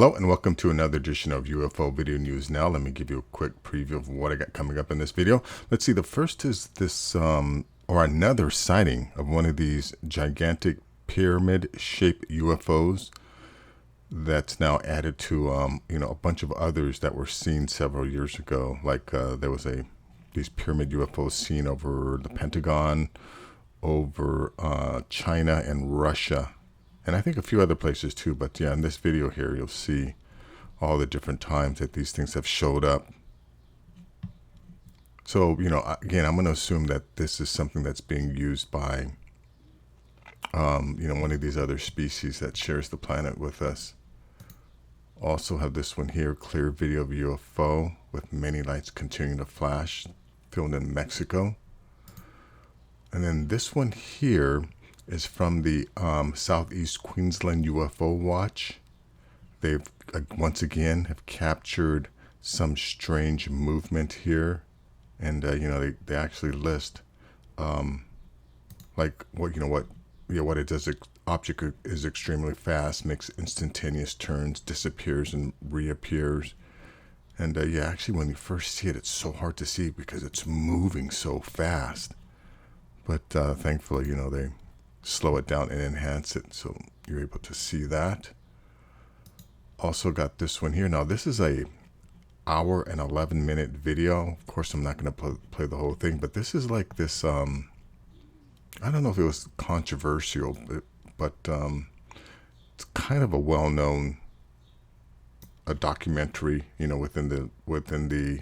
Hello and welcome to another edition of UFO Video News Now. Let me give you a quick preview of what I got coming up in this video. Let's see, the first is this, or another sighting of one of these gigantic pyramid-shaped UFOs that's now added to, a bunch of others that were seen several years ago. Like there was these pyramid UFOs seen over the Pentagon, over China and Russia. And I think a few other places too, but yeah, in this video here, you'll see all the different times that these things have showed up. So, again, I'm going to assume that this is something that's being used by, one of these other species that shares the planet with us. Also have this one here, clear video of UFO with many lights continuing to flash, filmed in Mexico. And then this one here is from the Southeast Queensland UFO Watch. They've once again have captured some strange movement here, and they actually list like what it does. Object is extremely fast, makes instantaneous turns, disappears and reappears. And actually, when you first see it, it's so hard to see because it's moving so fast. But thankfully, they slow it down and enhance it, so you're able to see that. Also got this one here. Now this is a hour and 11-minute video. Of course, I'm not going to play the whole thing, but this is like this. I don't know if it was controversial, but it's kind of a well-known documentary, within the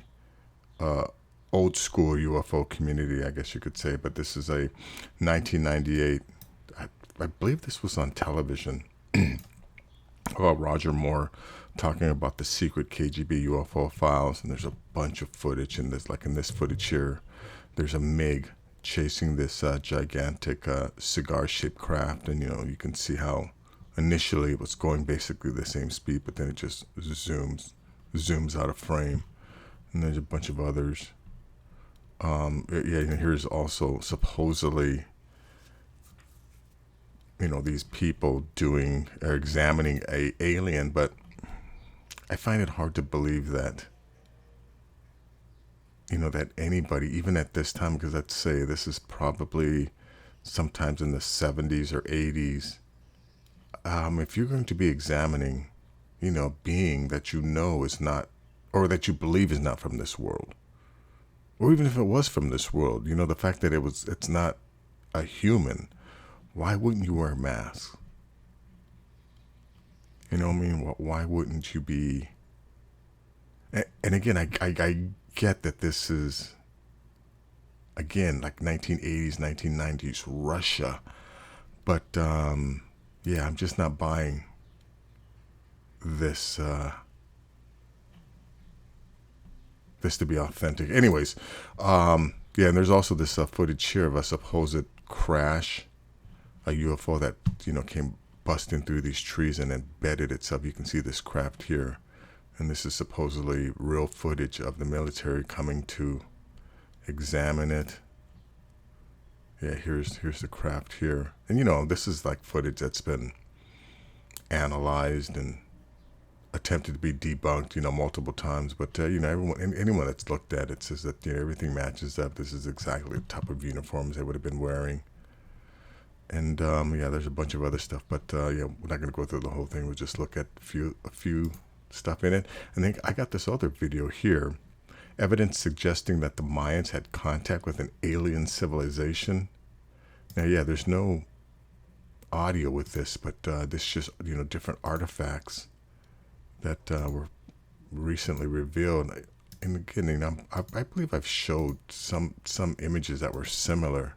old school UFO community, I guess you could say. But this is a 1998. I believe this was on television. Roger Moore talking about the secret KGB UFO files, and there's a bunch of footage in this. Like in this footage here, there's a MiG chasing this gigantic cigar-shaped craft, and you can see how initially it was going basically the same speed, but then it just zooms out of frame. And there's a bunch of others. And here's also supposedly these people examining a alien, but I find it hard to believe that, that anybody, even at this time, because let's say this is probably sometimes in the 70s or 80s, if you're going to be examining, being that is not, or that you believe is not from this world, or even if it was from this world, the fact that it's not a human, why wouldn't you wear a mask? Why wouldn't you be? And again, I get that this is, again, like 1980s, 1990s Russia. But, I'm just not buying this, this to be authentic. Anyways, and there's also this footage here of a supposed crash, a UFO that came busting through these trees and embedded itself. You can see this craft here, and this is supposedly real footage of the military coming to examine it. Here's the craft here, and this is like footage that's been analyzed and attempted to be debunked multiple times, but anyone that's looked at it says that everything matches up. This is exactly the type of uniforms they would have been wearing. And there's a bunch of other stuff, but we're not going to go through the whole thing. We'll just look at a few stuff in it. And then I got this other video here, evidence suggesting that the Mayans had contact with an alien civilization. Now, there's no audio with this, but this just different artifacts that were recently revealed. And again, I believe I've showed some images that were similar.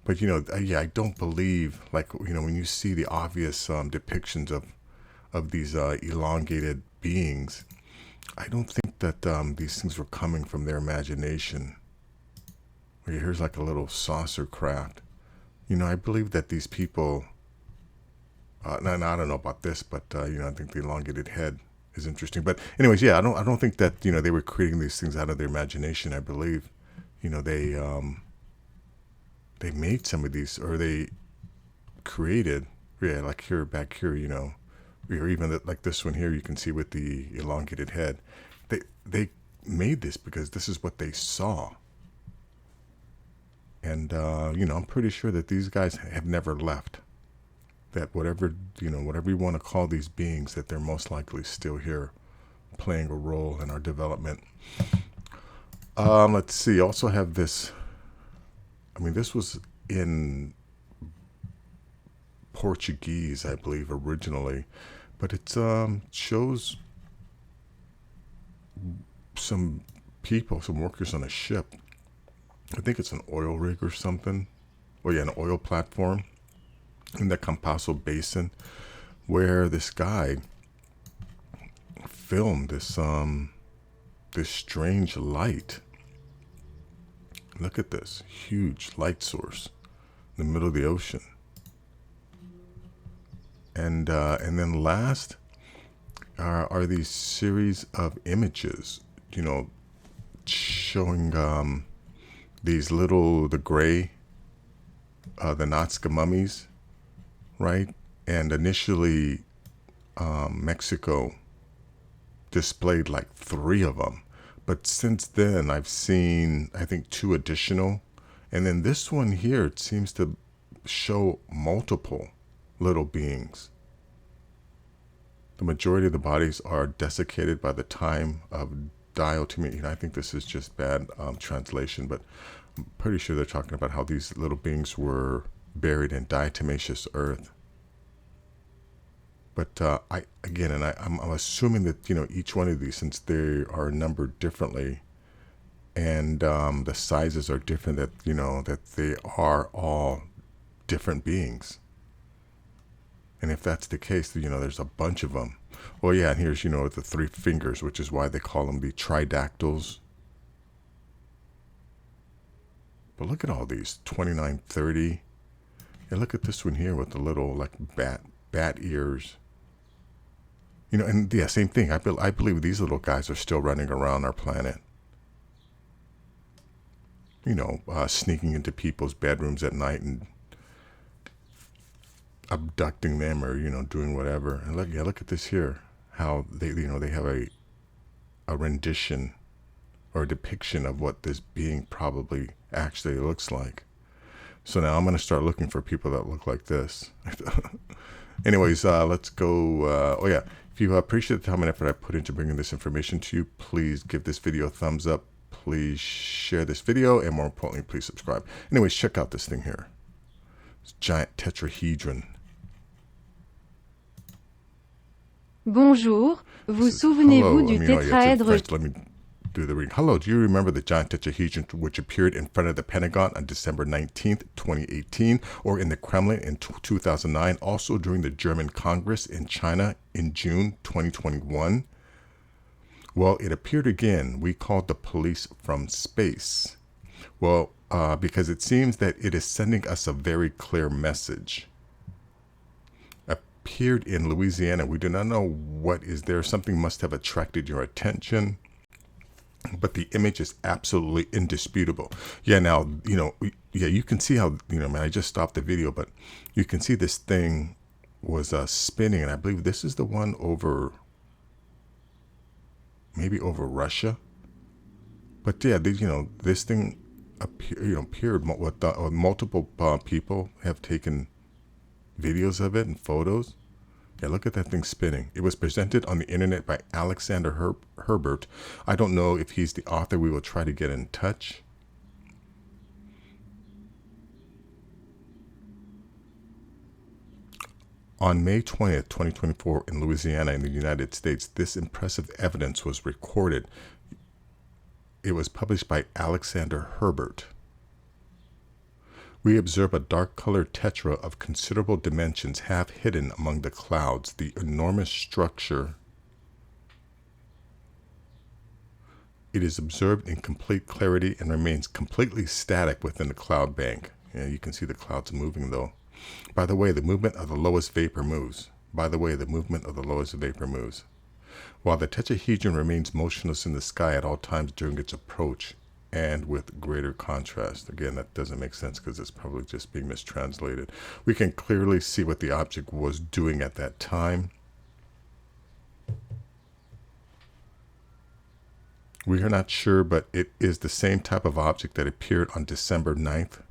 But, I don't believe, like, when you see the obvious depictions of these elongated beings, I don't think that these things were coming from their imagination. Here's like a little saucer craft. I believe that these people, I don't know about this, but, I think the elongated head is interesting. But anyways, I don't think that, they were creating these things out of their imagination. I believe, they made some of these, or they created, Yeah, like here, back here, you know, or even like this one here, you can see with the elongated head. They made this because this is what they saw. And, you know, I'm pretty sure that these guys have never left. That whatever, you know, whatever you want to call these beings, that they're most likely still here playing a role in our development. Let's see. Also have this. I mean, this was in Portuguese, I believe, originally, but it shows some people, some workers on a ship. I think it's an oil rig or something. Oh yeah, an oil platform in the Campasso Basin, where this guy filmed this this strange light. Look at this huge light source in the middle of the ocean. And then last are these series of images, you know, showing these the gray, the Nazca mummies, right? And initially, Mexico displayed like 3 of them. But since then, I've seen, I think, 2 additional. And then this one here, it seems to show multiple little beings. The majority of the bodies are desiccated by the time of diatomia. You know, I think this is just bad translation, but I'm pretty sure they're talking about how these little beings were buried in diatomaceous earth. But I'm assuming that, you know, each one of these, since they are numbered differently, and the sizes are different, that, you know, that they are all different beings. And if that's the case, you know, there's a bunch of them. Well, yeah, and here's, you know, the 3 fingers, which is why they call them the tridactyls. But look at all these, 29, 30. And look at this one here with the little, like, bat ears. You know, and yeah, same thing. I believe these little guys are still running around our planet. You know, sneaking into people's bedrooms at night and abducting them, or, you know, doing whatever. And look at this here. How they, you know, they have a rendition or a depiction of what this being probably actually looks like. So now I'm going to start looking for people that look like this. Anyways, let's go. Oh yeah, if you appreciate the time and effort I put into bringing this information to you, please give this video a thumbs up. Please share this video, and more importantly, please subscribe. Anyways, check out this thing here. This giant tetrahedron. Bonjour, vous souvenez-vous du tétraèdre? Let me do the reading. Hello, do you remember the giant tetrahedron which appeared in front of the Pentagon on December 19th, 2018, or in the Kremlin in 2009, also during the German Congress in China in June 2021? Well, it appeared again. We called the police from space. Well, because it seems that it is sending us a very clear message. Appeared in Louisiana. We do not know what is there. Something must have attracted your attention. But the image is absolutely indisputable. Yeah, now, you know, yeah, you can see how, you know, man, I just stopped the video, but you can see this thing was spinning. And I believe this is the one over, maybe over Russia. But yeah, you know, this thing appeared with multiple people have taken videos of it and photos. Yeah, look at that thing spinning. It was presented on the internet by Alexander Herbert. I don't know if he's the author. We will try to get in touch. On May 20th, 2024, in Louisiana, in the United States, this impressive evidence was recorded. It was published by Alexander Herbert. We observe a dark-colored tetra of considerable dimensions half hidden among the clouds. The enormous structure. It is observed in complete clarity and remains completely static within the cloud bank. Yeah, you can see the clouds moving, though. By the way, the movement of the lowest vapor moves. While the tetrahedron remains motionless in the sky at all times during its approach, and with greater contrast. Again, that doesn't make sense because it's probably just being mistranslated. We can clearly see what the object was doing at that time. We are not sure, but it is the same type of object that appeared on December 9th,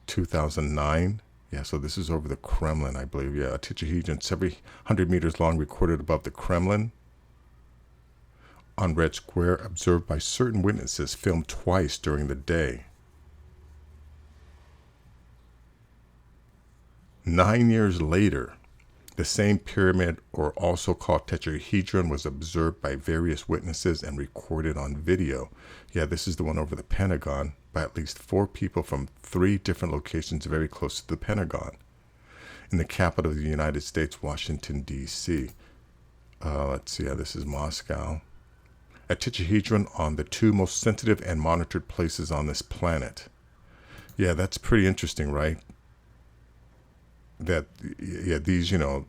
2009. Yeah, so this is over the Kremlin, I believe. Yeah, a tetrahedron several 100 meters long recorded above the Kremlin on Red Square, observed by certain witnesses, filmed twice during the day. 9 years later, the same pyramid, or also called tetrahedron, was observed by various witnesses and recorded on video. Yeah, this is the one over the Pentagon, by at least 4 people from 3 different locations very close to the Pentagon. In the capital of the United States, Washington, D.C. Let's see, yeah, this is Moscow. A tetrahedron on the 2 most sensitive and monitored places on this planet. Yeah, that's pretty interesting, right? That, yeah, these, you know,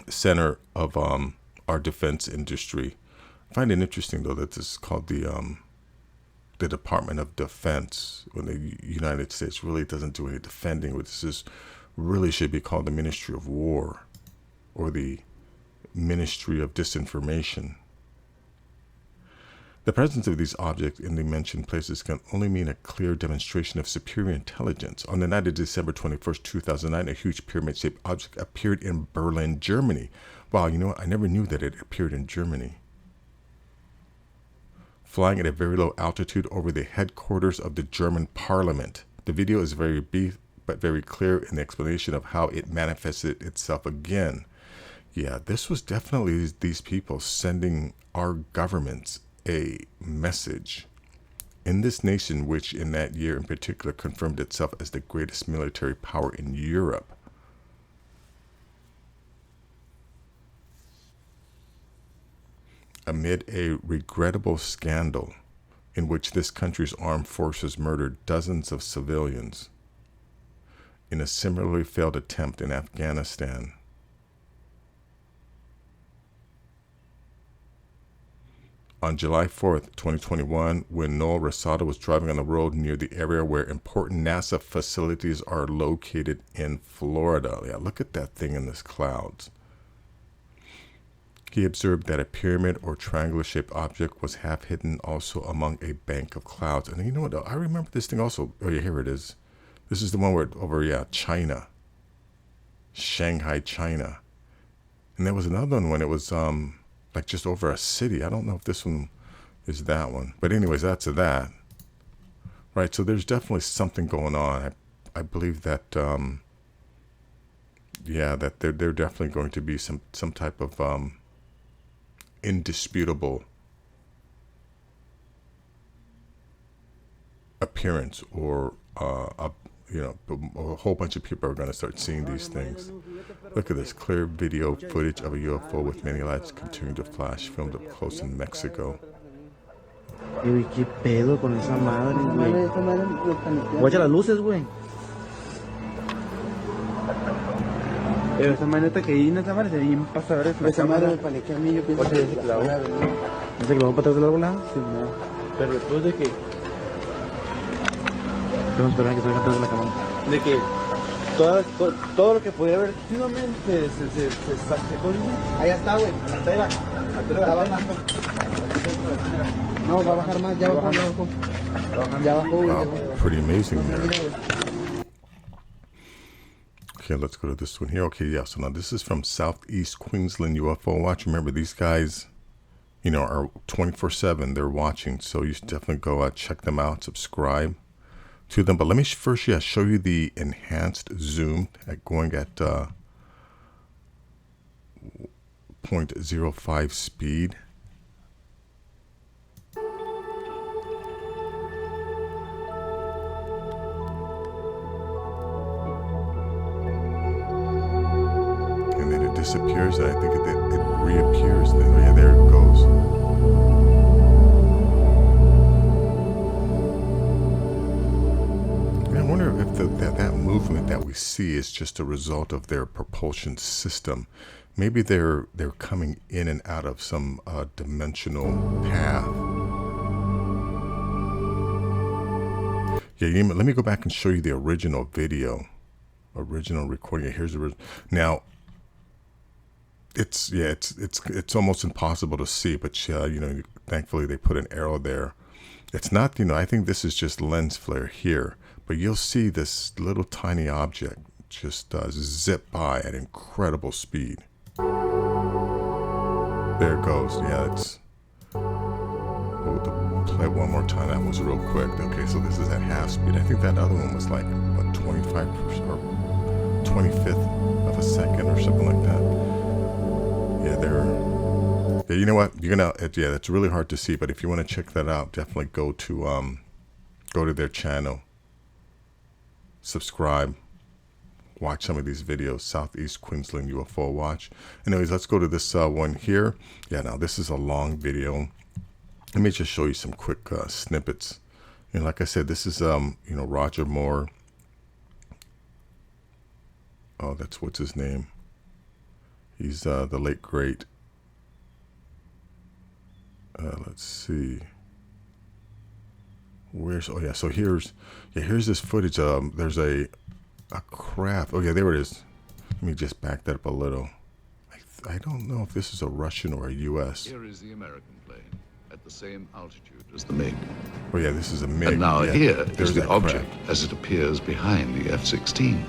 center of our defense industry. I find it interesting, though, that this is called the Department of Defense, when the United States really doesn't do any defending. This is really should be called the Ministry of War, or the Ministry of Disinformation. The presence of these objects in the mentioned places can only mean a clear demonstration of superior intelligence. On the night of December 21st, 2009, a huge pyramid-shaped object appeared in Berlin, Germany. Wow, you know what? I never knew that it appeared in Germany. Flying at a very low altitude over the headquarters of the German parliament. The video is very brief, but very clear in the explanation of how it manifested itself again. Yeah, this was definitely these people sending our governments a message in this nation, which in that year in particular confirmed itself as the greatest military power in Europe. Amid a regrettable scandal in which this country's armed forces murdered dozens of civilians in a similarly failed attempt in Afghanistan. On July 4th, 2021, when Noel Rosado was driving on the road near the area where important NASA facilities are located in Florida. Yeah, look at that thing in the clouds. He observed that a pyramid or triangular-shaped object was half hidden also among a bank of clouds. And you know what? I remember this thing also. Oh, yeah, here it is. This is the one where over, yeah, China. Shanghai, China. And there was another one when it was, like just over a city. I don't know if this one is that one. But anyways, that's that. Right, so there's definitely something going on. I believe that, yeah, that there definitely going to be some type of indisputable appearance, or you know, a whole bunch of people are going to start seeing these things. Look at this clear video footage of a UFO with many lights continuing to flash, filmed up close in Mexico. Uy, qué pedo con esa madre, güey. Guacha las luces, güey. Pero esa maneta que ahí en esa madre se ve bien pasadora. Esa madre me paniqué a mí, yo pienso que se clavó. ¿No se clavó para atrás del árbol? Sí, no. Pero después de que... Vamos a esperar a que salga atrás de la cámara. De que todo lo que podía haber últimamente se sacó. Allá está, güey. Está bajando. No, va a bajar más. Ya bajó. Ya bajó, güey. Wow, pretty amazing there. Okay, let's go to this one here. Okay, yeah, so now this is from Southeast Queensland UFO Watch. Remember, these guys, you know, are 24/7. They're watching, so you should definitely go check them out, subscribe to them. But let me first, show you the enhanced zoom going at 0.05 speed. And then it disappears, and I think it reappears. Then, yeah, there it goes. I wonder if that movement that we see is just a result of their propulsion system. Maybe they're coming in and out of some dimensional path. Yeah, let me go back and show you the original video, original recording. Here's the now. It's almost impossible to see, but thankfully they put an arrow there. It's not, I think this is just lens flare here, but you'll see this little tiny object just zip by at incredible speed. There it goes. Yeah, it's. We'll play it one more time. That was real quick. Okay, so this is at half speed. I think that other one was like, what, 25% or 25th of a second or something like that. Yeah, yeah, you know what? Yeah, it's really hard to see, but if you want to check that out, definitely go to their channel, subscribe, watch some of these videos. Southeast Queensland UFO Watch. Anyways, let's go to this one here. Yeah, now this is a long video. Let me just show you some quick snippets. Like I said, this is Roger Moore. Oh, that's what's his name. He's the late great. Let's see. So here's this footage. There's a craft. Oh yeah, there it is. Let me just back that up a little. I don't know if this is a Russian or a U.S. Here is the American plane at the same altitude as the MiG. Oh yeah, this is a MiG. And now here is the object craft as it appears behind the F-16.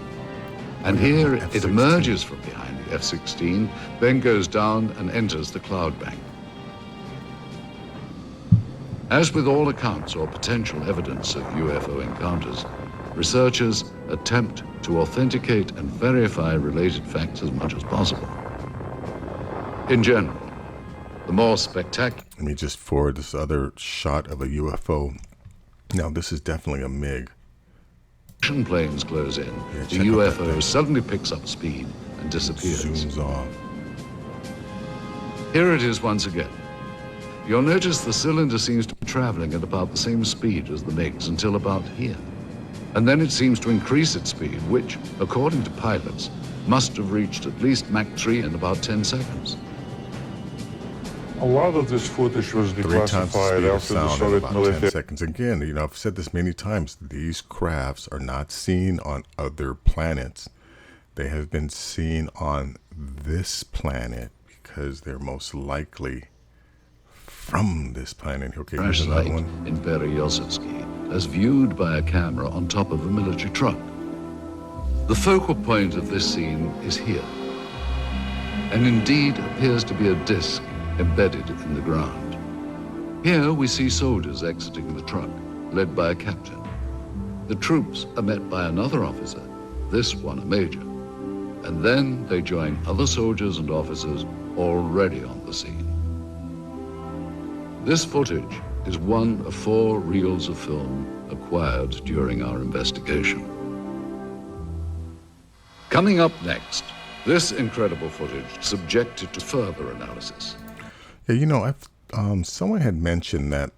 And here it emerges from behind the F-16, then goes down and enters the cloud bank. As with all accounts or potential evidence of UFO encounters, researchers attempt to authenticate and verify related facts as much as possible. In general, the more spectacular... Let me just forward this other shot of a UFO. Now, this is definitely a MiG. Planes close in, the UFO suddenly picks up speed and disappears. Zooms off. Here it is once again. You'll notice the cylinder seems to be traveling at about the same speed as the MiGs until about here. And then it seems to increase its speed, which, according to pilots, must have reached at least Mach 3 in about 10 seconds. A lot of this footage was declassified after the Soviet military. 10 seconds. Again, I've said this many times. These crafts are not seen on other planets. They have been seen on this planet because they're most likely from this planet. Okay, here's another one. In Berezovsky, as viewed by a camera on top of a military truck. The focal point of this scene is here, and indeed appears to be a disc embedded in the ground. Here we see soldiers exiting the truck, led by a captain. The troops are met by another officer, this one a major, and then they join other soldiers and officers already on the scene. This footage is one of 4 reels of film acquired during our investigation. Coming up next, this incredible footage subjected to further analysis. Yeah, someone had mentioned that,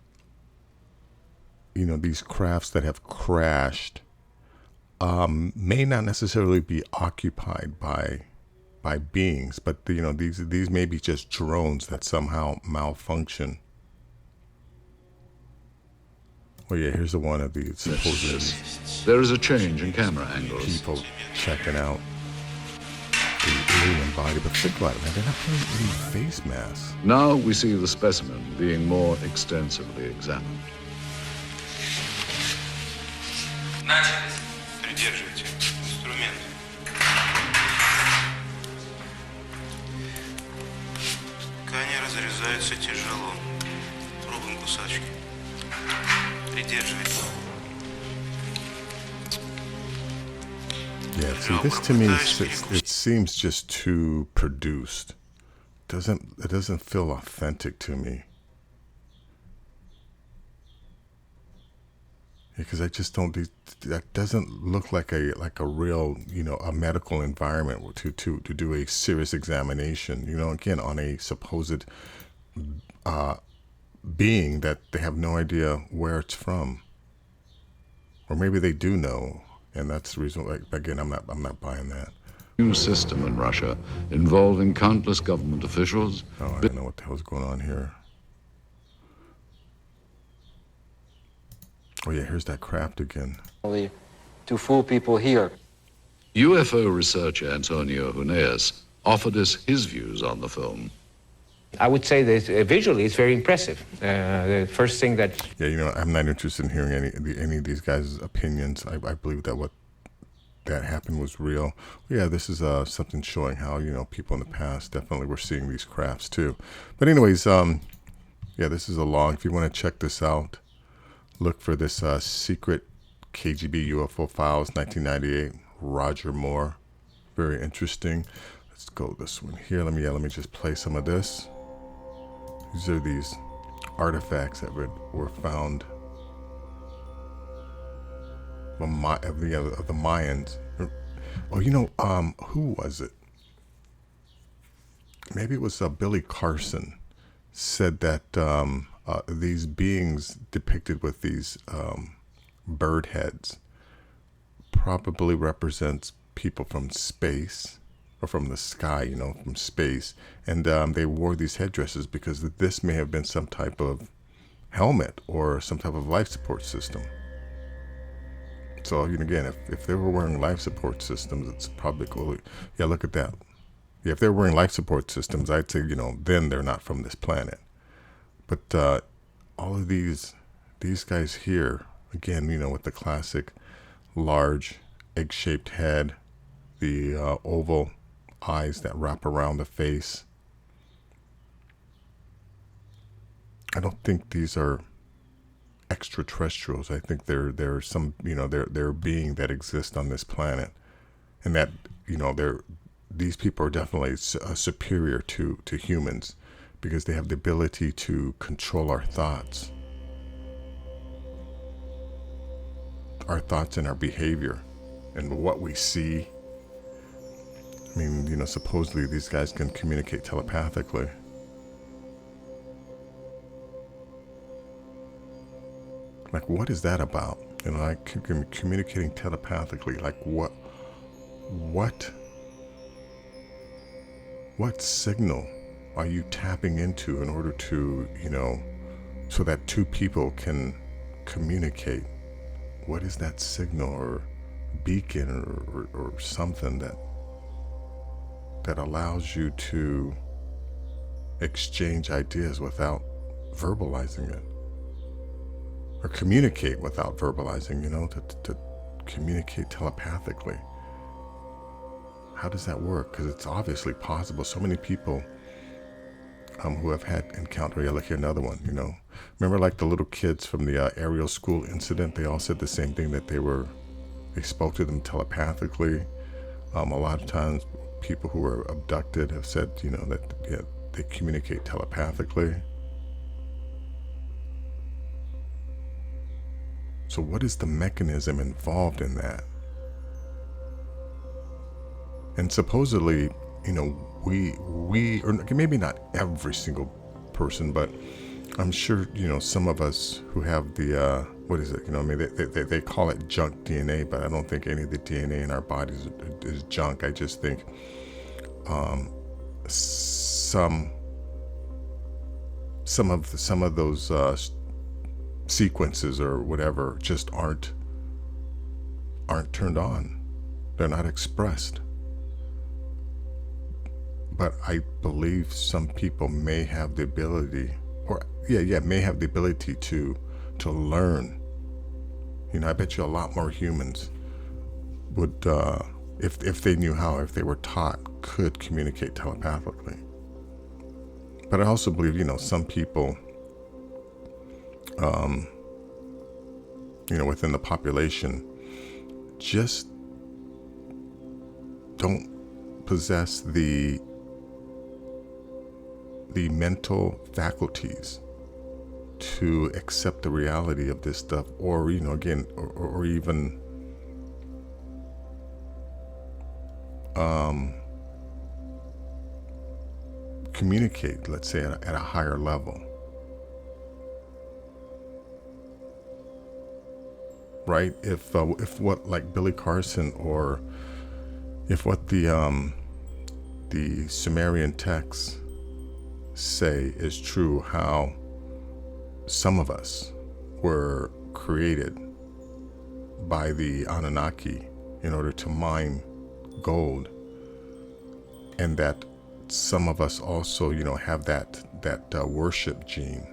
these crafts that have crashed may not necessarily be occupied by beings, but these may be just drones that somehow malfunction. Well, yeah, here's the one of these supposed. There is a change in camera angles. People checking out the alien body, but think about it, man. They're not putting any face masks. Now we see the specimen being more extensively examined. Начались. Придерживайте инструмент. Ткани разрезаются тяжело. Пробуем кусачки. Придерживайте. Yeah, see, this to me, it seems just too produced. It doesn't feel authentic to me. Because I just don't. That doesn't look like a real, a medical environment to do a serious examination. Again, on a supposed being that they have no idea where it's from, or maybe they do know. And that's the reason, again, I'm not buying that. New system in Russia involving countless government officials. Oh, I don't know what the hell's going on here. Oh yeah, here's that craft again. To fool people here. UFO researcher Antonio Huneeus offered us his views on the film. I would say that visually it's very impressive. The first thing that... Yeah, you know, I'm not interested in hearing any of these guys' opinions. I believe that what that happened was real. Yeah, this is something showing how, you know, people in the past definitely were seeing these crafts too. But anyways, yeah, this is a long, if you want to check this out, look for this secret KGB UFO files, 1998, Roger Moore. Very interesting. Let's go this one here. Let me just play some of this. These are these artifacts that were found of the Mayans. Oh, you know, who was it? Maybe it was Billy Carson said that these beings depicted with these bird heads probably represents people from space, or from the sky, you know, from space. And they wore these headdresses because this may have been some type of helmet or some type of life support system. So, you know, again, if they were wearing life support systems, it's probably cool. Yeah, look at that. Yeah, if they're wearing life support systems, I'd say, you know, then they're not from this planet. But all of these guys here, again, you know, with the classic large egg-shaped head, the oval eyes that wrap around the face. I don't think these are extraterrestrials. I think they're some, you know, they're a being that exists on this planet, and that, you know, these people are definitely superior to humans because they have the ability to control our thoughts and our behavior and what we see. I mean, you know, supposedly these guys can communicate telepathically. Like, what is that about? You know, like communicating telepathically. Like, what signal are you tapping into in order to, you know, so that two people can communicate? What is that signal or beacon or something that allows you to exchange ideas without verbalizing it? Or communicate without verbalizing, you know, to communicate telepathically. How does that work? Because it's obviously possible. So many people who have had encounter. Yeah, look here, another one, you know. Remember like the little kids from the Ariel school incident? They all said the same thing, that they spoke to them telepathically. A lot of times people who were abducted have said, you know, that yeah, they communicate telepathically. So what is the mechanism involved in that? And supposedly, you know, we, or maybe not every single person, but I'm sure, you know, some of us who have the, what is it? You know, I mean, they call it junk DNA, but I don't think any of the DNA in our bodies is junk. I just think some of those sequences or whatever just aren't turned on. They're not expressed. But I believe some people may have the ability, or may have the ability to learn. You know, I bet you a lot more humans would, if they knew how, if they were taught, could communicate telepathically. But I also believe, you know, some people, you know, within the population just don't possess the mental faculties to accept the reality of this stuff, or, you know, again, or even communicate, let's say, at a higher level. Right? If what, like Billy Carson, or if what the Sumerian texts say is true, how some of us were created by the Anunnaki in order to mine gold, and that some of us also, have that worship gene,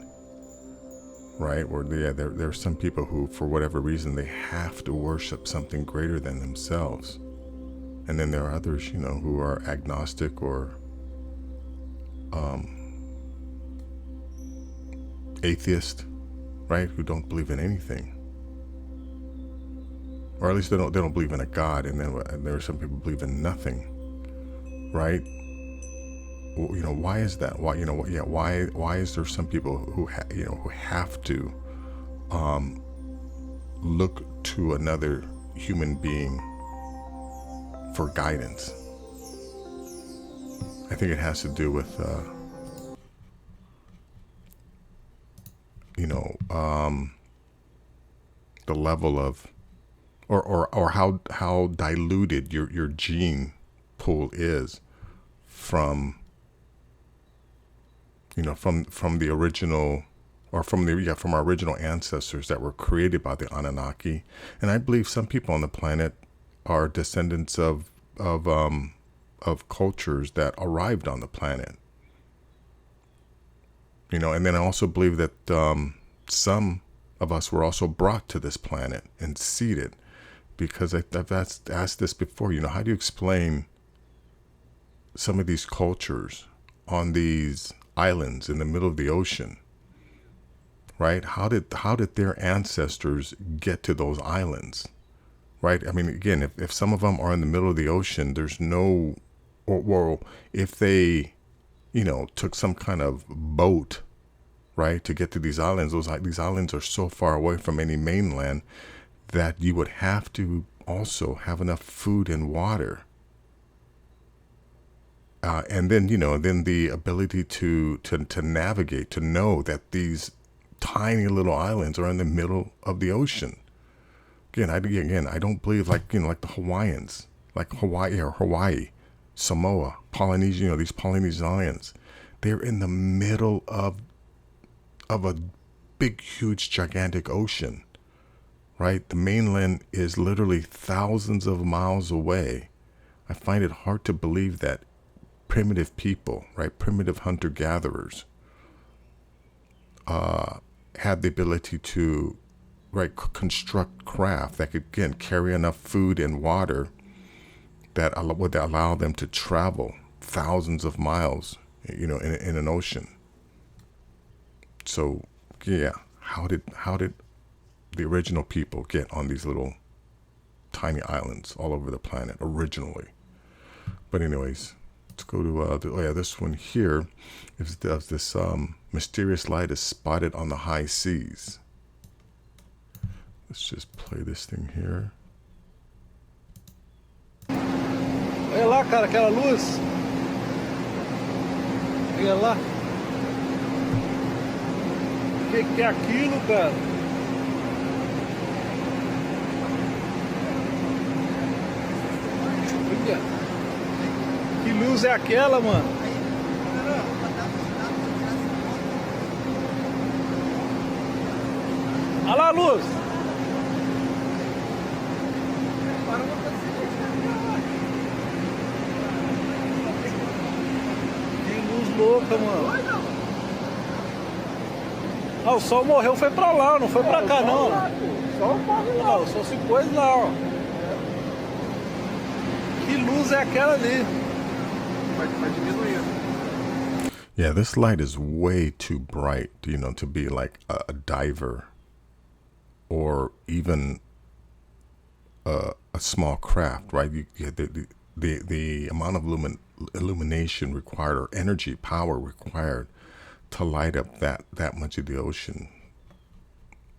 right? Where there are some people who, for whatever reason, they have to worship something greater than themselves, and then there are others, who are agnostic or atheist, right? Who don't believe in anything, or at least they don't believe in a God, and then there are some people who believe in nothing, right? Why is that? Why is there some people who who have to look to another human being for guidance? I think it has to do with the level of or how diluted your gene pool is from from the original, or from our original ancestors that were created by the Anunnaki. And I believe some people on the planet are descendants of cultures that arrived on the planet. And then I also believe that some of us were also brought to this planet and seeded, because I've asked this before. How do you explain some of these cultures on these islands in the middle of the ocean, right? How did their ancestors get to those islands, right? I mean, again, if some of them are in the middle of the ocean, there's no, or if they, took some kind of boat, right, to get to these islands, these islands are so far away from any mainland that you would have to also have enough food and water. And then, then the ability to navigate, to know that these tiny little islands are in the middle of the ocean. Again, I don't believe like the Hawaiians, like Hawaii, Samoa, Polynesia, these Polynesian islands. They're in the middle of a big, huge, gigantic ocean, right? The mainland is literally thousands of miles away. I find it hard to believe that primitive people, right, primitive hunter-gatherers, had the ability to, right, construct craft that could, again, carry enough food and water that would allow them to travel thousands of miles, in an ocean. So, yeah, how did the original people get on these little tiny islands all over the planet originally? But anyways, let's go to this one here. Is this mysterious light is spotted on the high seas. Let's just play this thing here. Olha lá, cara, aquela luz. Olha lá. O que é aquilo, cara? Olha. Que luz é aquela, mano? Olha lá a luz. Que luz louca, mano. Ah, o sol morreu, foi pra lá, não foi pra cá, não. O sol morre lá. Ah, o sol se pôs lá, ó. Que luz é aquela ali? Vai diminuindo. Yeah, this light is way too bright, to be like a diver or even a small craft, right? The amount of illumination required, or energy, power required to light up that much of the ocean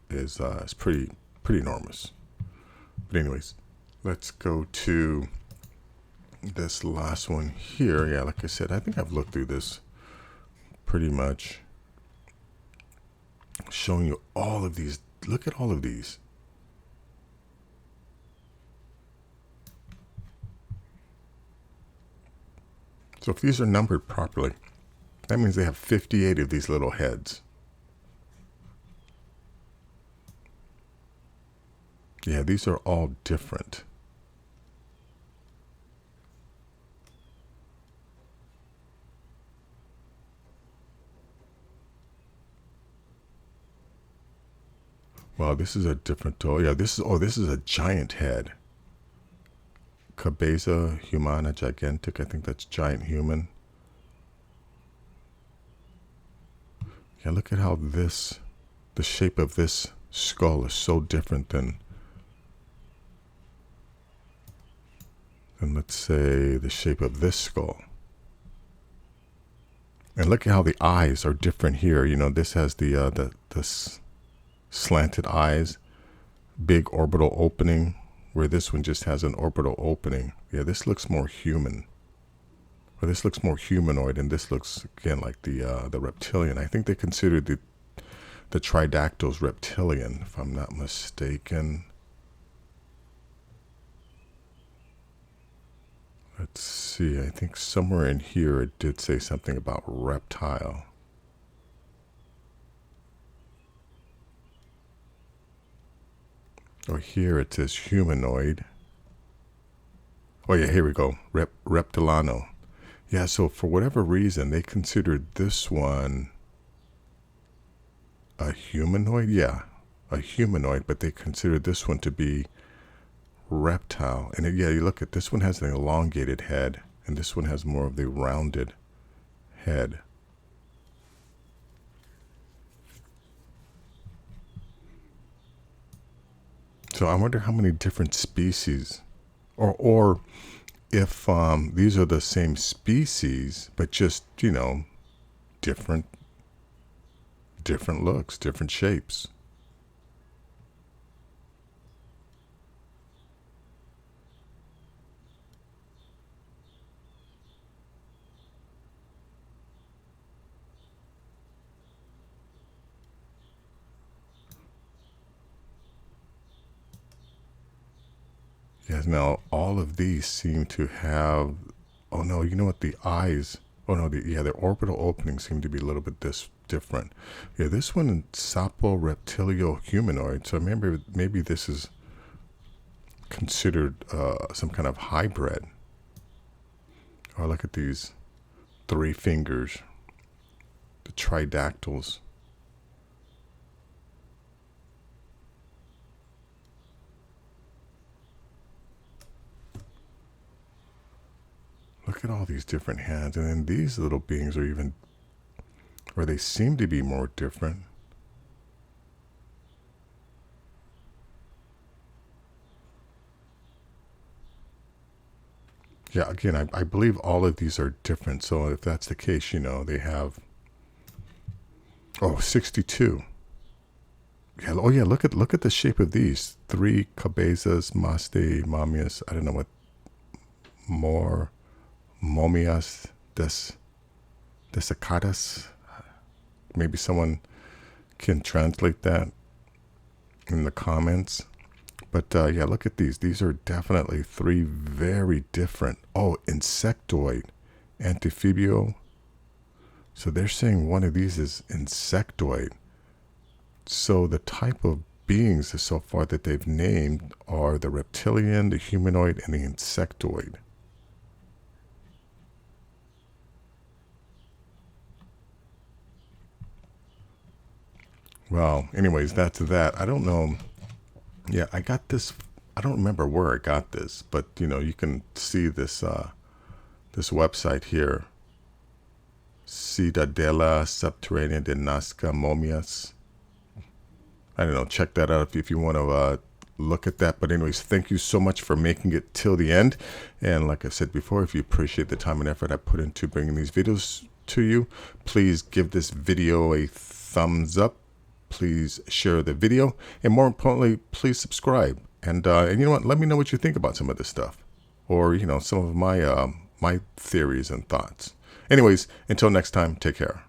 is pretty enormous. But anyways, let's go to this last one here. Yeah, like I said, I think I've looked through this pretty much, showing you all of these. Look at all of these. So if these are numbered properly, that means they have 58 of these little heads. Yeah, these are all different. Wow, this is a different, oh yeah, this is a giant head. Cabeza humana gigantic, I think that's giant human. Yeah, look at how the shape of this skull is so different than let's say the shape of this skull. And look at how the eyes are different here. You know, this has the slanted eyes, big orbital opening, where this one just has an orbital opening. Yeah, this looks more human. Or this looks more humanoid, and this looks again like the reptilian. I think they considered the tridactyls reptilian, if I'm not mistaken. Let's see, I think somewhere in here it did say something about reptile. Or here it says humanoid. Oh yeah, here we go, reptilano. Yeah, so for whatever reason, they considered this one a humanoid. Yeah, a humanoid, but they considered this one to be reptile. And yeah, you look at this one has an elongated head, and this one has more of the rounded head. So I wonder how many different species, or if these are the same species, but just, you know, different looks, different shapes. Yes, now all of these seem to have, oh no, you know what, the eyes, oh no, the orbital openings seem to be a little bit different. Yeah, this one, Sapo reptilio humanoid, so maybe this is considered some kind of hybrid. Or look at these 3 fingers, the tridactyls. Look at all these different hands, and then these little beings are even, or they seem to be more different. Yeah, again, I believe all of these are different, so if that's the case, you know, they have, 62. Yeah, oh yeah, look at the shape of these. 3 cabezas, mamias, I don't know what, more momias desecadas. Maybe someone can translate that in the comments. But yeah, look at these. These are definitely 3 very different. Oh, insectoid, amphibio. So they're saying one of these is insectoid. So the type of beings so far that they've named are the reptilian, the humanoid, and the insectoid. Well, anyways, that's that. I don't know. Yeah, I got this. I don't remember where I got this, but you know, you can see this this website here. Ciudadela Subterránea de Nazca Momias. I don't know. Check that out if you want to look at that. But anyways, thank you so much for making it till the end. And like I said before, if you appreciate the time and effort I put into bringing these videos to you, please give this video a thumbs up. Please share the video, and more importantly, please subscribe. And you know what? Let me know what you think about some of this stuff, or you know, some of my my theories and thoughts. Anyways, until next time, take care.